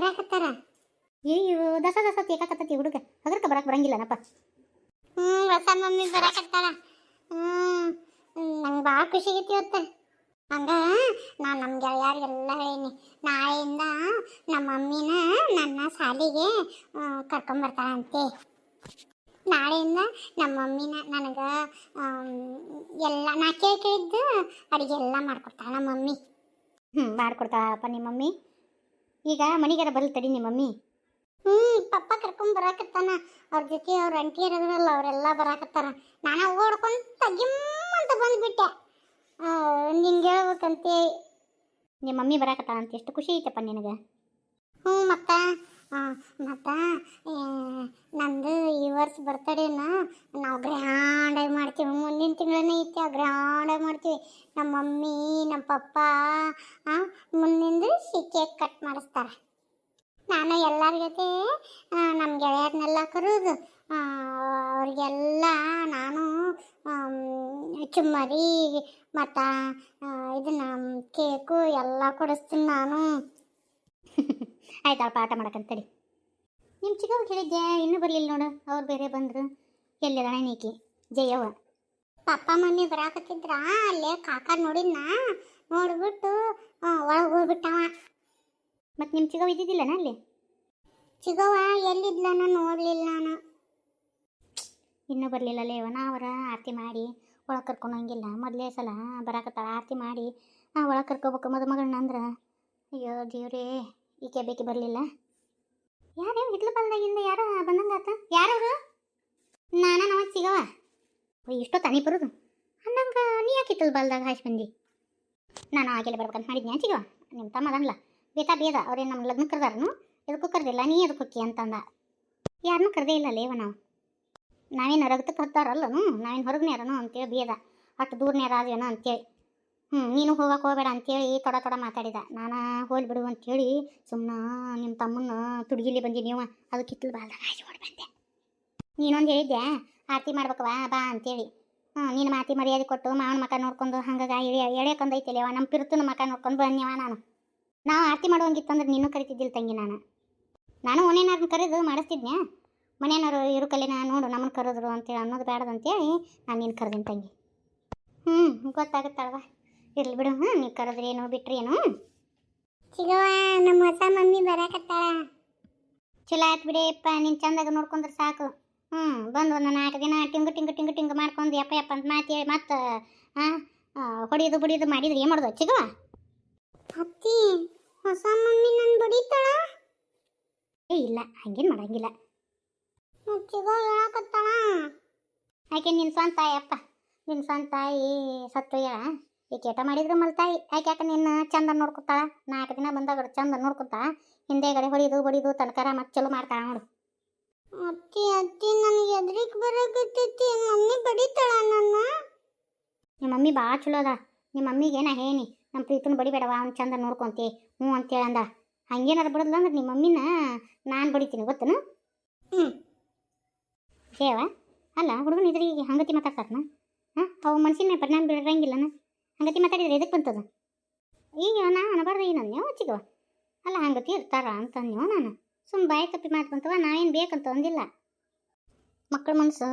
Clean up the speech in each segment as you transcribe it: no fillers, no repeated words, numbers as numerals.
ಬರಾಕತ್ತಾರ. ಅಯ್ಯೋ ದಸ ದಸ ತೇಕಾಕತ್ತತಿ ಹುಡುಗ ಅದಕ್ಕೆ ಬರಕ್ಕೆ ಬರಂಗಿಲ್ಲನಪ್ಪ. ಹೊಸ ಮಮ್ಮಿ ಬರಾಕತ್ತಾಳ. ನಂಗೆ ಭಾಳ ಖುಷಿ ಆಗೈತಿ ಇವತ್ತು. ಹಂಗ ನಾನು ನಮ್ಮ ಗೆಳೆಯರಿಗೆಲ್ಲ ಹೇಳೀನಿ, ನಾಳೆಯಿಂದ ನಮ್ಮ ಮಮ್ಮಿನ ನನ್ನ ಶಾಲೆಗೆ ಕರ್ಕೊಂಬರ್ತಾಳಂತೆ. ನಾಳೆಯಿಂದ ನಮ್ಮ ಮಮ್ಮಿನ ನನಗೆ ಎಲ್ಲ ನಾ ಕೇಳಿದ್ದು ಅಡುಗೆ ಎಲ್ಲ ಮಾಡ್ಕೊಡ್ತಾಳೆ ನಮ್ಮ ಮಮ್ಮಿ. ಮಾಡ್ಕೊಡ್ತಾಳಪ್ಪ ನಿಮ್ಮ ಮಮ್ಮಿ. ಈಗ ಮನೆಗಾರ ಬರ್ಲಿ ತಡಿ ನಿಮ್ಮ ಮಮ್ಮಿ. ಪಪ್ಪ ಕರ್ಕೊಂಡ್ ಬರಾಕತ್ತಾನ. ಅವ್ರ ಜೊತೆ ಅವ್ರ ಅಂಟಿಯರ್ ಇದ್ರಲ್ಲ ಅವರೆಲ್ಲ ಬರಾಕತ್ತಾರ. ನಾನು ಓಡ್ಕೊಂತ ಗಿಮ್ ಅಂತ ಬಂದ್ಬಿಟ್ಟೆ ನಿಂಗೆ ಹೇಳ್ಬೇಕಂತೆ. ನಿಮ್ಮ ಮಮ್ಮಿ ಬರಾಕತ್ತಾಳಂತ ಎಷ್ಟು ಖುಷಿ ಐತಪ್ಪ ನಿನಗೆ. ಮತ್ತು ನಂದು ಈ ವರ್ಷ ಬರ್ತಡೇನ ನಾವು ಗ್ರ್ಯಾಂಡಾಗಿ ಮಾಡ್ತೀವಿ. ಮುಂದಿನ ತಿಂಗಳೇ ಐತಿ, ಗ್ರ್ಯಾಂಡಾಗಿ ಮಾಡ್ತೀವಿ. ನಮ್ಮ ಮಮ್ಮಿ ನಮ್ಮ ಪಪ್ಪ ಮುಂದಿಂದು ಕೇಕ್ ಕಟ್ ಮಾಡಿಸ್ತಾರೆ. ನಾನು ಎಲ್ಲರ ಜೊತೆ ನಮ್ಮ ಗೆಳೆಯರನ್ನೆಲ್ಲ ಕರೆದು ಅವ್ರಿಗೆಲ್ಲ ನಾನು ಚುಮ್ಮರಿ ಮತ್ತು ಇದನ್ನು ಕೇಕು ಎಲ್ಲ ಕೊಡಿಸ್ತೀನಿ ನಾನು. ಆಯ್ತಪ್ಪ, ಆಟ ಮಾಡಕಂತಡಿ. ನಿಮ್ಮ ಚಿಕ್ಕವ್ರು ಹೇಳಿದ್ದೆ ಇನ್ನೂ ಬರಲಿಲ್ಲ ನೋಡು. ಅವ್ರು ಬೇರೆ ಬಂದರು. ಎಲ್ಲಿದಾಳೆ ನೀಕಿ ಜಯವ್ವ? ಪಪ್ಪ ಮಮ್ಮಿ ಬರಾಕತ್ತಿದ್ರ ಅಲ್ಲೇ ಕಾಕ ನೋಡಿದ್ನ, ನೋಡ್ಬಿಟ್ಟು ಒಳಗೆ ಹೋಗ್ಬಿಟ್ಟವ. ಮತ್ತು ನಿಮ್ಮ ಚಿಕ್ಕವ್ ಇದ್ದಿದ್ದಿಲ್ಲನ ಅಲ್ಲಿ? ಚಿಗವ್ವ ಎಲ್ಲಿದ್ಲ ನೋಡಲಿಲ್ಲ ನಾನು. ಇನ್ನೂ ಬರಲಿಲ್ಲ ಲೇವನ. ಅವರ ಆರತಿ ಮಾಡಿ ಒಳಗೆ ಕರ್ಕೊಂಡು ಹೋಗಿಲ್ಲ. ಮೊದಲೇ ಸಲ ಬರಾಕತ್ತಾಳ, ಆರತಿ ಮಾಡಿ ಒಳಗೆ ಕರ್ಕೋಬೇಕು ಮದುಮಗಳನ್ನ ಅಂದ್ರೆ. ಅಯ್ಯೋ ದೇವ್ರೇ, ಈಕೆ ಬೇಕಿ ಬರಲಿಲ್ಲ. ಯಾರ್ಯಾವ ಹಿತ್ಲು ಬಲ್ದಾಗಿಂದ ಯಾರೋ ಬಂದಂಗಾತ. ಯಾರವರು? ನಾವು ಚಿಗವ್ವ. ಇಷ್ಟೋ ತಾನೇ ಬರೋದು ಅಂದಂಗೆ ನೀ ಯಾಕೆ ಹಿತ್ತಲು ಬಲ್ದಾಗ ಹಾಯ್ಸಿ ಬಂದಿ? ನಾನು ಆಗೆಲ್ಲ ಬರ್ಬೇಕಂತ ಮಾಡಿದ್ನಿ ಚಿಗವ. ನಿಮ್ಮ ತಮ್ಮ ಅದನ್ಲ ಬೇದ ಅವ್ರೇನು ನಮ್ಮ ಲಗ್ನ ಕರೆದಾರನು? ಎದಕ್ಕೂ ಕರೆದಿಲ್ಲ, ನೀ ಎದಕ್ಕೆ ಹೊಕ್ಕಿ ಅಂತಂದ. ಯಾರನ್ನೂ ಕರೆದೇ ಇಲ್ಲ ಲೇವ ನಾವು. ನಾವೇನು ರಗತಕ್ಕೆ ಹತ್ತಾರಲ್ಲನು, ನಾವೇನು ಹೊರಗ್ನೇರನು ಅಂತೇಳಿ ಬೇದ, ಅಷ್ಟು ದೂರನೇರಾದೇನೋ ಅಂತೇಳಿ. ನೀನು ಹೋಗಕ್ಕೆ ಹೋಗಬೇಡ ಅಂತೇಳಿ ತೊಡ ಮಾತಾಡಿದ. ನಾನು ಹೋಲಿ ಬಿಡು ಅಂಥೇಳಿ ಸುಮ್ಮನೆ ನಿಮ್ಮ ತಮ್ಮನ್ನ ತುಡುಗಿಲಿ ಬಂದಿ ನೀವು. ಅದಕ್ಕೆ ಹಿತ್ತಲು ಬಾಲ್ದಾಗ ಹಾಕಿ ಓಡಿ ಬಂದೆ. ನೀನೊಂದು ಹೇಳಿದ್ದೆ ಆರತಿ ಮಾಡ್ಬೇಕವಾ ಬಾ ಅಂತೇಳಿ. ನೀನು ಮಾತಿ ಮರ್ಯಾದೆ ಕೊಟ್ಟು ಮಾವನ ಮಕ ನೋಡ್ಕೊಂಡು ಹಂಗಾಗಿ ಎಳೆಯಕೊಂಡೈತಿಲೇವ ನಮ್ಮ ಪಿರ್ತನ ಮಕ ನೋಡ್ಕೊಂಡು ಬನ್ನಿವ. ನಾವು ಆರತಿ ಮಾಡುವಂಗಿತ್ತಂದ್ರೆ ನೀನು ಕರಿತಿದ್ದಿಲ್ಲ ತಂಗಿ. ನಾನು ಓನೇನಾರನ್ನ ಕರೆದು ಮಾಡಿಸ್ತಿದ್ನ್ಯಾ. ಮನೆಯವರು ಇರು ಕಲ್ಲಿನ ನೋಡು ನಮ್ಮನ್ನು ಕರೆದ್ರು ಅಂತೇಳಿ ಅನ್ನೋದು ಬೇಡದಂತೇಳಿ ನಾನು ನೀನು ಕರೆದಿನಿ ತಂಗಿ. ಗೊತ್ತಾಗುತ್ತಲ್ವ, ಇರ್ಲಿ ಬಿಡು. ನೀವು ಕರೆದ್ರಿ ಏನೋ ಬಿಟ್ರಿ ಏನೋ. ಚಿಗವ್ವ ನಮ್ಮ ಹೊಸ ಮಮ್ಮಿ ಬರಾಕತ್ತಾಳ. ಚಲೋ ಆಯ್ತು ಬಿಡೇಪ್ಪ, ನೀನು ಚಂದಾಗ ನೋಡ್ಕೊಂಡ್ರೆ ಸಾಕು. ಬಂದು ಒಂದು 4 ದಿನ ಟಿಂಗು ಮಾಡ್ಕೊಂಡು ಯಪ್ಪ ಅಂತ ಮಾತೇಳಿ ಮತ್ತು ಹೊಡಿಯೋದು ಬಡಿಯೋದು ಮಾಡಿದ್ರೆ ಏನು ಮಾಡೋದು ಚಿಗವ? ಅತ್ತಿ ಹೊಸ ಮಮ್ಮಿ ನನ್ನ ಬಡಿತಾಳ? ಇಲ್ಲ, ಹಂಗೇನು ಮಾಡಂಗಿಲ್ಲ. ಚಿಗವ್ವ ಹೇಳಕತ್ತಾಳ. ಆಕೆ ನಿನ್ನ ಸ್ವಂತ ತಾಯಪ್ಪ, ನಿನ್ನ ಸ್ವಂತ ತಾಯಿ ಸತ್ತು ಈ ಕೇಟ ಮಾಡಿದ್ರು ಮಲ್ತಾಯಿ. ಆಕೆ ಯಾಕೆ ನಿನ್ನ ಚಂದ ನೋಡ್ಕೊತಾಳ. 4 ದಿನ ಬಂದಾಗ ಚಂದ ನೋಡ್ಕೊತಾಳ. ಹಿಂದೆಗಡೆ ಹೊಡಿದು ಬಡಿದು ತನಕರ ಮತ್ತೆ ಚಲೋ ಮಾಡ್ತಾಳ ನೋಡು. ಅತ್ತಿ ನನಗೆ ಎದ್ರಿಗೆ ಬರಾಕತ್ತೈತಿ. ಮಮ್ಮಿ ಬಡಿತಾಳ ನನ್ನ? ನಿಮ್ಮ ಮಮ್ಮಿ ಭಾಳ ಚಲೋ ಅದ. ನಿಮ್ಮ ಮಮ್ಮಿಗೆ ನಾ ಹೇಳಿ ನಮ್ಮ ಪ್ರೀತನ ಬಡಿಬೇಡವ, ಅವ್ನು ಚಂದ ನೋಡ್ಕೊಂತಿ ಅಂತೇಳಿ ಅಂದ. ಹಂಗೇನಾರು ಬಿಡೋದಿಲ್ಲ ಅಂದ್ರೆ ನಿಮ್ಮ ಮಮ್ಮಿನ ನಾನು ಬಡಿತೀನಿ ಗೊತ್ತನು? ಹೇವ ಅಲ್ಲ ಹುಡುಗನ ಇದ್ರಿಗೆ ಹಂಗತಿ ಮಾತಾಡ್ತಾರನ? ಅವು ಮನ್ಸಿನ ಪರಿಣಾಮ ಬೀರಂಗಿಲ್ಲನ? ಹಂಗತಿ ಮಾತಾಡಿದ್ರೆ ಎದಕ್ಕೆ ಬಂತದ? ಈಗ ನಾ ಅನ್ನಬಾರ್ದು ಏನನ್ಯೋ ಚಿಗವ. ಅಲ್ಲ ಹಂಗತಿ ಇರ್ತಾರ ಅಂತನ್ಯೋ. ನಾನು ಸುಮ್ಮ ಬಾಯಿ ತಪ್ಪಿ ಮಾತ್ಕೊಂತವ, ನಾವೇನು ಬೇಕಂತ ಅಂದಿಲ್ಲ. ಮಕ್ಕಳ ಮನಸ್ಸು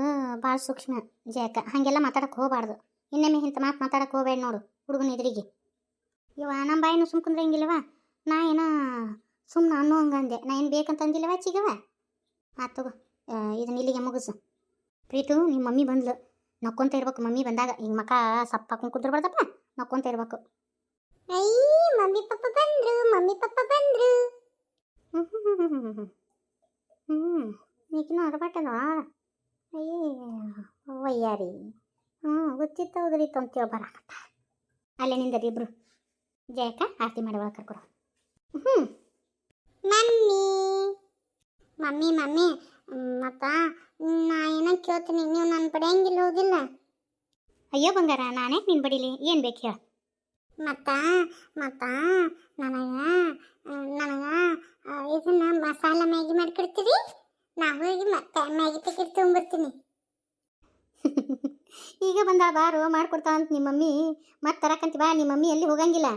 ಭಾಳ ಸೂಕ್ಷ್ಮ ಜಯಕ, ಹಾಗೆಲ್ಲ ಮಾತಾಡಕ್ಕೆ ಹೋಗಬಾರ್ದು. ಇನ್ನೊಮ್ಮೆ ಇಂಥ ಮಾತಾಡಕ್ಕೆ ಹೋಗಬೇಡ ನೋಡು ಹುಡುಗನ ಎದುರಿಗೆ. ಇವ ನಮ್ಮ ಬಾಯಿನೂ ಸುಮ್ಮ ಕುಂದ್ರಂಗಿಲ್ಲವ. ನಾ ಏನೋ ಸುಮ್ಮನೆ ಅನ್ನೋ ಹಂಗಂದೆ, ನಾ ಏನು ಬೇಕಂತ ಅಂದಿಲ್ಲವ ಚಿಗವ. ಆತು ಇದನ್ನ ಇಲ್ಲಿಗೆ ಮುಗಿಸು. ಪ್ರೀತು ನಿಮ್ಮ ಮಮ್ಮಿ ಬಂದ್ಲು, ನಕ್ಕೊಂತ ಇರ್ಬೇಕು. ಮಮ್ಮಿ ಬಂದಾಗ ಹಿಂಗೆ ಮಕ ಸಪ್ಪ ಹಾಕೊಂಡು ಕುದ್ರಬಾರ್ದಪ್ಪ, ನಕ್ಕೊಂತ ಇರ್ಬೇಕು. ಮಮ್ಮಿ ಪಪ್ಪ ಬಂದ್ರು. ನೀಕಿನ್ನೂ ಅರಬಾಟದ ವಯ್ಯಾರಿ. ಗೊತ್ತಿತ್ತು ಉದುರಿತ್ತು ಅಂತೇಳಿ ಬರಾಕತ್ತ. ಅಲ್ಲೇ ನಿಂದರಿ ಇಬ್ರು. ಜಯಕ ಆರತಿ ಮಾಡಿ ಒಳಗೆ ಕರ್ಕೊಡು. ಮಮ್ಮಿ ಮತ್ತ ನಾ ಏನೋ ಕೇಳ್ತೀನಿ, ನೀವು ನನ್ನ ಪಡೆಯಂಗಿಲ್ಲ ಹೋಗಿಲ್ಲ? ಅಯ್ಯೋ ಬಂಗಾರ, ನಾನೇ ನಿನ್ನ ಬಡಿಲಿ, ಏನು ಬೇಕು ಹೇಳ? ಮತ್ತ ಇದನ್ನ ಮಸಾಲ ಮ್ಯಾಗಿ ಮಾಡ್ಕೊಡ್ತೀರಿ? ನಾ ಹೋಗಿ ಮತ್ತೆ ಮ್ಯಾಗಿ ಪ್ಯಾಕೆಟ್ ತೊಗೊಂಬರ್ತೀನಿ. ಈಗ ಬಂದಾಳ ಬಾರು ಮಾಡ್ಕೊಡ್ತಾ ಅಂತ ನಿಮ್ಮ ಮಮ್ಮಿ. ಮತ್ತೆ ತರಕಂತ ಬಾ, ನಿಮ್ಮ ಮಮ್ಮಿ ಎಲ್ಲಿ ಹೋಗಂಗಿಲ್ಲ.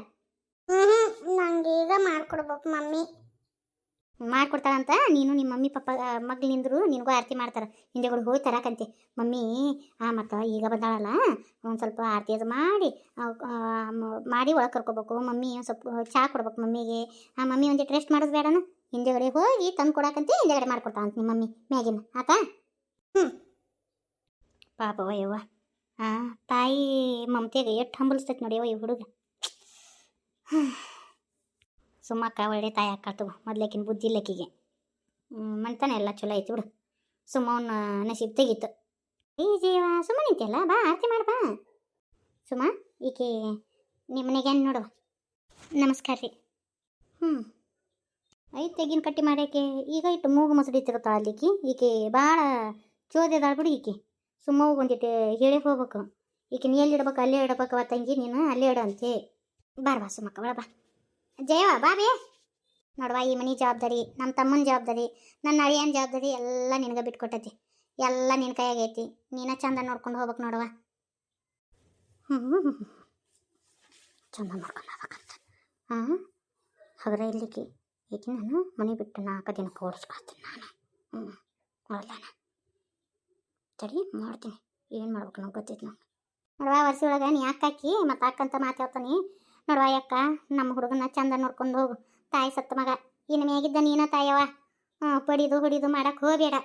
ನಂಗೆ ಈಗ ಮಾಡ್ಕೊಡ್ಬೇಕು ಮಮ್ಮಿ. ಮಾಡ್ಕೊಡ್ತಾಳಂತ ನೀನು ನಿಮ್ಮ ಮಮ್ಮಿ ಪಪ್ಪ ಮಗ್ಳು ನಿಂದ್ರು ನಿನಗೂ ಆರತಿ ಮಾಡ್ತಾರೆ ಹಿಂದೆಗಳು ಹೋಗಿ ತರಾಕಂತೆ ಮಮ್ಮಿ ಮತ್ತು ಈಗ ಬಂದಾಳಲ್ಲ ಒಂದು ಸ್ವಲ್ಪ ಆರತಿ ಅದು ಮಾಡಿ ಮಾಡಿ ಒಳಗೆ ಕರ್ಕೋಬೇಕು ಮಮ್ಮಿ ಒಂದು ಸ್ವಲ್ಪ ಚಹಾ ಕೊಡ್ಬೇಕು ಮಮ್ಮಿಗೆ ಮಮ್ಮಿ ಒಂದಿಟ್ಟು ರೆಸ್ಟ್ ಮಾಡೋದು ಬೇಡನ ಹಿಂದೆಗಡೆ ಹೋಗಿ ತಂದು ಕೊಡಾಕಂತೆ ಹಿಂದೆಗಡೆ ಮಾಡ್ಕೊಡ್ತಾಳಂತ ನಿಮ್ಮ ಮಮ್ಮಿ ಮ್ಯಾಗಿನ ಆತಾ ಪಾಪವ ಯವ್ವ ತಾಯಿ ಮಮತೆಗೆ ಎಷ್ಟು ಹಂಬಲಿಸ್ತೈತೆ ನೋಡಿಯವ ಈ ಹುಡುಗ ಸುಮ್ಮಕ್ಕ ಒಳ್ಳೆ ತಾಯಿ ಹಾಕಾತು ಮೊದ್ಲೇಕಿನ ಬುದ್ಧಿ ಇಲ್ಲಕ್ಕಿಗೆ ಮಣ್ತಾನೆ ಎಲ್ಲ ಚಲೋ ಐತಿ ಬಿಡು ಸುಮ್ಮ ಅವನ ನಸೀಬ್ ತೆಗೀತು ಈ ಜೀವ ಸುಮ್ಮ ನಿಂತಿಯಲ್ಲ ಬಾ ಆರತಿ ಮಾಡು ಬಾ ಸುಮ್ಮ ಈಕೆ ನಿಮ್ಮ ಮನೆಗೆ ನೋಡುವ ನಮಸ್ಕಾರ ರೀ ಐದು ತೆಗಿನ ಕಟ್ಟಿ ಮಾಡ್ಯಾಕೆ ಈಗ ಇಟ್ಟು ಮೂಗು ಮೊಸರು ತಿರುತ್ತಾಳ ಅಲ್ಲಿಕಿ ಈಕೆ ಭಾಳ ಚೋದೆದಾಳ ಬಿಡು ಈಕೆ ಸುಮ್ಮ ಹೋಗಿ ಒಂದಿಟ್ಟು ಹೇಳಿ ಹೋಗ್ಬೇಕು ಈಕೆ ನೀ ಎಲ್ಲಿ ಇಡ್ಬೇಕು ಅಲ್ಲೇ ಇಡ್ಬೇಕವ ತಂಗಿ ನೀನು ಅಲ್ಲೇ ಇಡು ಅಂತೆ ಬಾರ್ವಾ ಸುಮ್ಮಕ್ಕ ಒಳ ಬಾ ಜಯವ ಬಾಬೇ ನೋಡುವ ಈ ಮನೆ ಜವಾಬ್ದಾರಿ ನಮ್ಮ ತಮ್ಮನ ಜವಾಬ್ದಾರಿ ನನ್ನ ಅಳಿಯನ ಜವಾಬ್ದಾರಿ ಎಲ್ಲ ನಿನಗೆ ಬಿಟ್ಕೊಟ್ಟೈತಿ ಎಲ್ಲ ನಿನ್ನ ಕೈಯಾಗೈತಿ ನೀನ ಚಂದ ನೋಡ್ಕೊಂಡು ಹೋಗ್ಬೇಕು ನೋಡುವ ಚಂದ ನೋಡ್ಕೊಂಡು ಹೋಗ್ಬೇಕಂತ ಹಾಗಾದ್ರೆ ಇಲ್ಲಿಕ್ಕೆ ಈಕೆ ನಾನು ಮನೆ ಬಿಟ್ಟು 4 ದಿನಕ್ಕೆ ಓಡಿಸ್ಕೊಳ್ತೀನಿ ನಾನು ಅಲ್ಲ ಸರಿ ಮಾಡ್ತೀನಿ ಏನು ಮಾಡ್ಬೇಕು ನಂಗೆ ಗೊತ್ತೈತಿ ನಂಗೆ ನೋಡುವ ವರ್ಷ ಒಳಗೆ ನೀ ಅಕ್ಕಾಕಿ ಮತ್ತು ಅಕ್ಕಂತ ಮಾತಾಡ್ತಾನೆ ನೋಡುವ ಅಕ್ಕ ನಮ್ಮ ಹುಡುಗನ ಚಂದ ನೋಡ್ಕೊಂಡು ಹೋಗು ತಾಯಿ ಸತ್ತ ಮಗ ಇನ್ನು ಮ್ಯಾಗಿದ್ದ ನೀನ ತಾಯವ ಪಡಿದು ಹೊಡಿದು ಮಾಡಕ್ಕೆ ಹೋಗಬೇಡ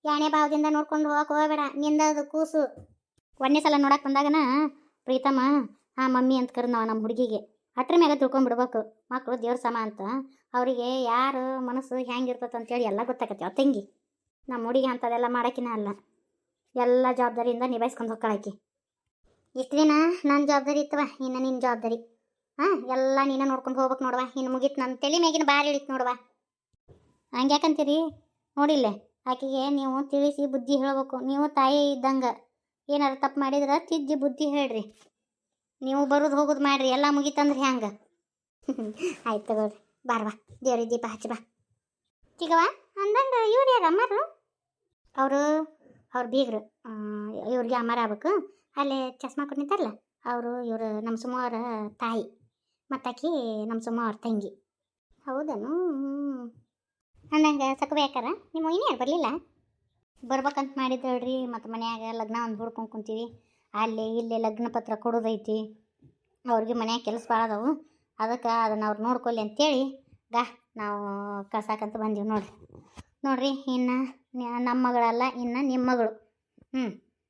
ಯಾಣೆ ಭಾವದಿಂದ ನೋಡ್ಕೊಂಡು ಹೋಗಕ್ಕೆ ಹೋಗಬೇಡ ನಿಂದದು ಕೂಸು ಒಂದೇ ಸಲ ನೋಡಕ್ಕೆ ಬಂದಾಗನ ಪ್ರೀತಮ್ಮ ಮಮ್ಮಿ ಅಂತ ಕರೆದು ನಮ್ಮ ಹುಡುಗಿಗೆ ಅಟ್ರ ಮ್ಯಾಗ ತಿಳ್ಕೊಂಡ್ಬಿಡ್ಬೇಕು ಮಕ್ಕಳು ದೇವ್ರ ಸಮ ಅಂತ ಅವರಿಗೆ ಯಾರು ಮನಸ್ಸು ಹೆಂಗಿರ್ತದೆ ಅಂತೇಳಿ ಎಲ್ಲ ಗೊತ್ತಾಗತ್ತೆ ಅವ ತಂಗಿ ನಮ್ಮ ಹುಡುಗಿ ಅಂಥದ್ದೆಲ್ಲ ಮಾಡೋಕಿನ ಅಲ್ಲ ಎಲ್ಲ ಜವಾಬ್ದಾರಿಯಿಂದ ನಿಭಾಯಿಸ್ಕೊಂಡು ಹೋಗ್ಕೊಳಕಿ ಇಷ್ಟು ದಿನ ನನ್ನ ಜವಾಬ್ದಾರಿ ಇತ್ತವ ಇನ್ನು ನಿನ್ನ ಜವಾಬ್ದಾರಿ ಎಲ್ಲ ನೀನು ನೋಡ್ಕೊಂಡು ಹೋಗ್ಬೇಕು ನೋಡುವ ಇನ್ನು ಮುಗೀತು ನನ್ನ ತಲೆ ಮ್ಯಾಗಿನ ಬಾರಿ ಇಳಿತು ನೋಡುವ ಹಂಗೆ ಯಾಕಂತೀರಿ ನೋಡಿಲ್ಲೇ ಆಕೆಗೆ ನೀವು ತಿಳಿಸಿ ಬುದ್ಧಿ ಹೇಳ್ಬೇಕು ನೀವು ತಾಯಿ ಇದ್ದಂಗೆ ಏನಾರು ತಪ್ಪು ಮಾಡಿದ್ರೆ ತಿದ್ದಿ ಬುದ್ಧಿ ಹೇಳ್ರಿ ನೀವು ಬರೋದು ಹೋಗೋದು ಮಾಡಿರಿ ಎಲ್ಲ ಮುಗೀತಂದ್ರೆ ಹೆಂಗೆ ಆಯ್ತು ತಗೋರಿ ಬಾರ್ವಾ ದೇವ್ರಿಗೆ ದೀಪ ಹಚ್ಚಿ ಬಾ ಚಿಗವ ಅಂದಂಗೆ ಇವ್ರು ಯಾರು ಅಮ್ಮಾರು ಅವ್ರ ಬೀಗರು ಇವ್ರಿಗೆ ಅಮ್ಮಾರ ಆಗ್ಬೇಕು ಅಲ್ಲೇ ಚಸ್ಮಾ ಕೊಟ್ಟಿದ್ದಾರಲ್ಲ ಅವರು ಇವರು ನಮ್ಮ ಸುಮಾರ ತಾಯಿ ಮತ್ತಾಕಿ ನಮ್ಮ ಸುಮಾರ ತಂಗಿ ಹೌದನು ಅಂದಂಗೆ ಸಕ್ವೆ ಯಾಕಾರ ನಿಮ್ಮ ಇನ್ನೇನು ಬರಲಿಲ್ಲ ಬರ್ಬೇಕಂತ ಮಾಡಿದ್ದಳ್ರಿ ಮತ್ತು ಮನ್ಯಾಗ ಲಗ್ನ ಒಂದು ಹುಡ್ಕೊಂಡು ಕುಂತೀವಿ ಅಲ್ಲಿ ಇಲ್ಲೇ ಲಗ್ನ ಪತ್ರ ಕೊಡೋದೈತಿ ಅವ್ರಿಗೆ ಮನ್ಯಾಗ ಕೆಲಸ ಭಾಳ ಅದಾವು ಅದಕ್ಕೆ ಅದನ್ನು ಅವ್ರು ನೋಡ್ಕೊಲ್ಲಿ ಅಂತೇಳಿ ನಾವು ಕಳ್ಸಾಕಂತ ಬಂದೀವಿ ನೋಡ್ರಿ ಇನ್ನು ನಮ್ಮ ಮಗಳಲ್ಲ ಇನ್ನು ನಿಮ್ಮ ಮಗಳು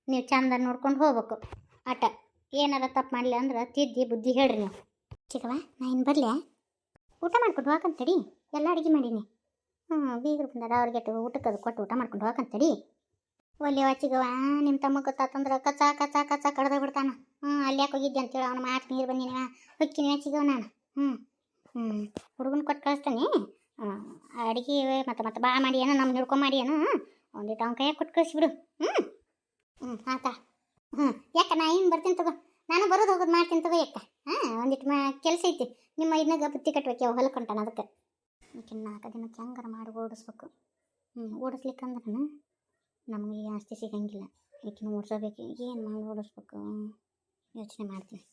ನೀವು ಚಂದ ನೋಡ್ಕೊಂಡು ಹೋಗ್ಬೇಕು ಆಟ ಏನಾರ ತಪ್ಪು ಮಾಡಲಿ ಅಂದ್ರೆ ತಿದ್ದಿ ಬುದ್ಧಿ ಹೇಳ್ರಿ ನೀವು ಚಿಕ್ಕವ ನಾ ಇನ್ನು ಬರಲೇ ಊಟ ಮಾಡ್ಕೊಂಡು ಹೋಗಂತಡಿ ಎಲ್ಲ ಅಡುಗೆ ಮಾಡೀನಿ ಬೀಗರು ಬಂದಾರ ಅವ್ರಿಗೆ ಊಟಕ್ಕೆ ಅದು ಕೊಟ್ಟು ಊಟ ಮಾಡ್ಕೊಂಡು ಹೋಗಂತಡಿ ಒಲ್ಲೆ ಚಿಗವ ನಿಮ್ಮ ತಮ್ಮ ಗೊತ್ತಾತಂದ್ರೆ ಕಚ್ಚ ಕಚ್ಚ ಕಚ್ಚ ಕಡ್ದ ಬಿಡ್ತಾನ ಅಲ್ಲಿ ಯಾಕೆ ಹೋಗಿದ್ದೆ ಅಂತೇಳಿ ಅವನ ಮಾತು ನೀರು ಬಂದಿನ ಹೊಕ್ಕಿನ ಚಿಗವ ನಾನು ಹುಡುಗನ ಕೊಟ್ಟು ಕಳಿಸ್ತಾನೆ ಅಡುಗೆ ಮತ್ತೆ ಬಾ ಮಾಡಿ ಏನೋ ನಮ್ಮ ಹಿಡ್ಕೊ ಮಾಡಿ ಏನೋ ಒಂದಿಟ್ಟು ಅವ್ನ ಕೈಯಾಗ ಕೊಟ್ಟು ಕಳಿಸ್ಬಿಡು ಆತ ಯಾಕ ನಾ ಏನು ಬರ್ತೀನಿ ತಗೋ ನಾನು ಬರೋದು ಹೋಗೋದು ಮಾಡ್ತೀನಿ ತಗೋ ಯಾಕ ಒಂದಿಟ್ಟು ಕೆಲಸ ಐತಿ ನಿಮ್ಮ ಇದನ್ನಾಗ ಬುತ್ತಿ ಕಟ್ಬೇಕು ಯಾವ ಹೊಲಕ್ಕೆ ಹೊಂಟಾನ ಅದಕ್ಕೆ ಈಕೆ 4 ದಿನಕ್ಕೆ ಹೆಂಗಾರ ಮಾಡಿ ಓಡಿಸ್ಬೇಕು ಓಡಿಸ್ಲಿಕ್ಕಂದ್ರೆ ನಮಗೆ ಆಸ್ತಿ ಸಿಗಂಗಿಲ್ಲ ಈಕಿನ ಓಡಿಸೋಬೇಕು ಏನು ಮಾಡಿ ಓಡಿಸ್ಬೇಕು ಯೋಚನೆ ಮಾಡ್ತೀನಿ